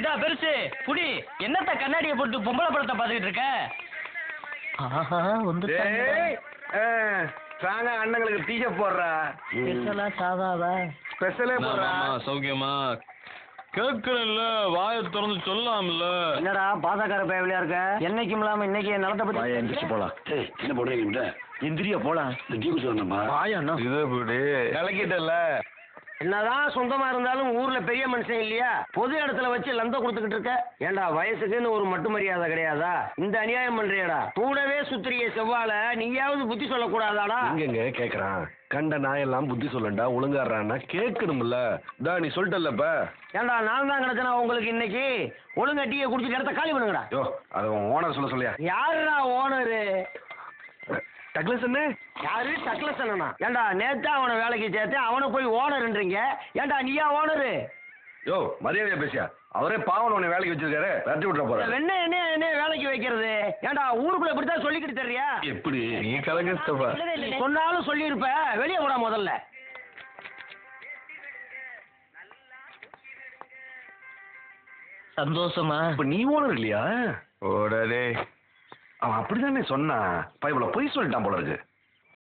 இதா பெருசு புடி. என்னத்த கண்ணாடியை போட்டு பொம்பளை படத்தை பார்த்துக்கிட்டு இருக்க? ஆஹா வந்து ஸ்ட்ராங்கா அண்ணங்களுக்கு டீ போடுறா. ஸ்பெஷலா சாதாவா? ஸ்பெஷலே போடுறா. சௌக்கியமா கேட்கல, வாயை திறந்து சொல்லலாம்ல. என்னடா பாசக்கார பேவலியா இருக்க? என்னைக்கும் இல்லாம இன்னைக்கு நிலத்தை பத்தி எந்திரிச்சு போலாம். என்ன போடுறீங்க? எந்திரியா போலாம். டீ குடிச்சோம்மா. வாயண்ணா இதை இப்படி கலக்கிட்டல. என்னதான் சொந்தமா இருந்தாலும் ஊர்ல பெரிய மனுஷன் இல்லையா? பொது இடத்துல வச்சு லந்த கொடுத்துக்கிட்டு இருக்க. ஏண்டா வயசுக்குன்னு ஒரு மட்டு மரியாதை கிடையாதா? இந்த அநியாயம் பண்றியடா. கூடவே சுத்திரிய செவ்வால நீயாவது புத்தி சொல்லக்கூடாதாடா? எங்கெங்க கேக்குறான்? கண்ட நாயெல்லாம் புத்தி சொல்லண்டா, ஒழுங்காடுறான்னா கேட்கணும்ல. நீ சொல்லிட்டல்லப்ப. ஏண்டா நான் தான் கிடைச்சனா உங்களுக்கு இன்னைக்கு? ஒழுங்கா டீயை குடிச்சிட்டு இடத்த காலி பண்ணுங்கடா. யோ அது ஓனர் சொல்லியா? யாருடா ஓனரு? டக்ளஸ் என்ன? யாரு டக்ளஸ் அண்ணனா? ஏண்டா நேத்தா அவனை வேலைக்கு சேர்த்தேன், அவனை போய் ஓனர்ன்றீங்க. ஏண்டா நீயா ஓனரு? யோ மரியாதையா பேசியா? அவரே பாவன் உன்னை வேலைக்கு வச்சிருக்காரு, விரட்டி விட்டுற போற. என்ன வேலைக்கு வைக்கிறது? ஏண்டா ஊருக்குள்ள இப்படித்தான் சொல்லிக்கிட்டு தெரியா? எப்படி நீ கலகத்தப்பா. சொன்னாலும் சொல்லியிருப்ப. வெளியே போடா முதல்ல. சந்தோஷமா? இப்ப நீ ஓனர் இல்லையா? ஓடே அவன் அப்படிதானே சொன்னான். பைபிள பொய் சொல்லிட்டான் போல இருக்கு.